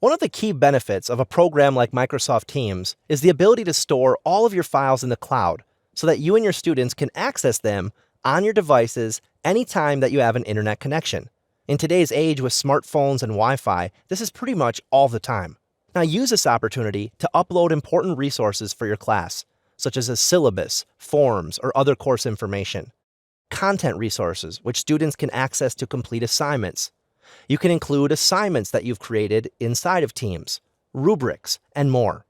One of the key benefits of a program like Microsoft Teams is the ability to store all of your files in the cloud so that you and your students can access them on your devices anytime that you have an internet connection. In today's age with smartphones and Wi-Fi, this is pretty much all the time. Now use this opportunity to upload important resources for your class, such as a syllabus, forms, or other course information. Content resources, which students can access to complete assignments. You can include assignments that you've created inside of Teams, rubrics, and more.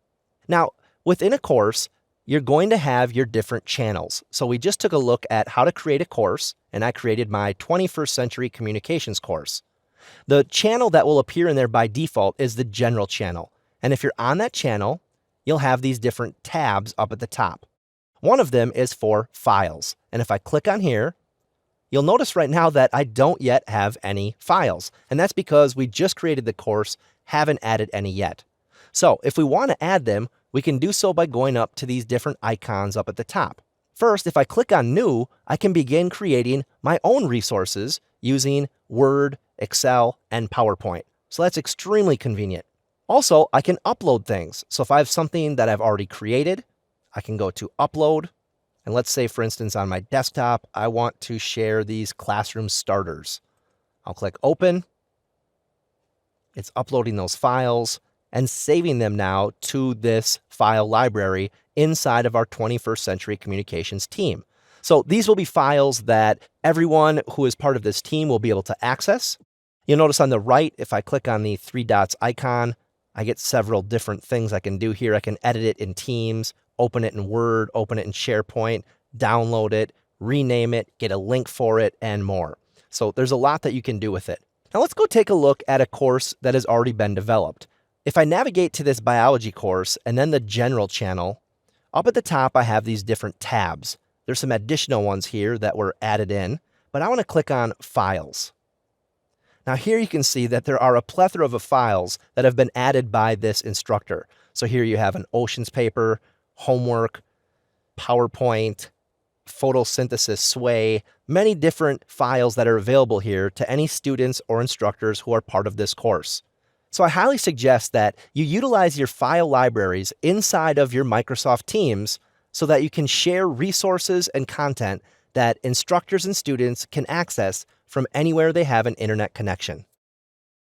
Now, within a course, you're going to have your different channels. So we just took a look at how to create a course, and I created my 21st Century Communications course. The channel that will appear in there by default is the General channel. And if you're on that channel, you'll have these different tabs up at the top. One of them is for files. And if I click on here, you'll notice right now that I don't yet have any files. And that's because we just created the course, haven't added any yet. So if we want to add them, we can do so by going up to these different icons up at the top. First, if I click on New, I can begin creating my own resources using Word, Excel, and PowerPoint. So that's extremely convenient. Also, I can upload things. So if I have something that I've already created, I can go to Upload. And let's say, for instance, on my desktop, I want to share these classroom starters. I'll click Open. It's uploading those files and saving them now to this file library inside of our 21st Century Communications team. So these will be files that everyone who is part of this team will be able to access. You'll notice on the right, if I click on the three dots icon, I get several different things I can do here. I can edit it in Teams, open it in Word, open it in SharePoint, download it, rename it, get a link for it, and more. So there's a lot that you can do with it. Now let's go take a look at a course that has already been developed. If I navigate to this biology course and then the General channel, up at the top I have these different tabs. There's some additional ones here that were added in, but I want to click on Files. Now here you can see that there are a plethora of files that have been added by this instructor. So here you have an oceans paper, homework, PowerPoint, photosynthesis sway, many different files that are available here to any students or instructors who are part of this course. So I highly suggest that you utilize your file libraries inside of your Microsoft Teams so that you can share resources and content that instructors and students can access from anywhere they have an internet connection.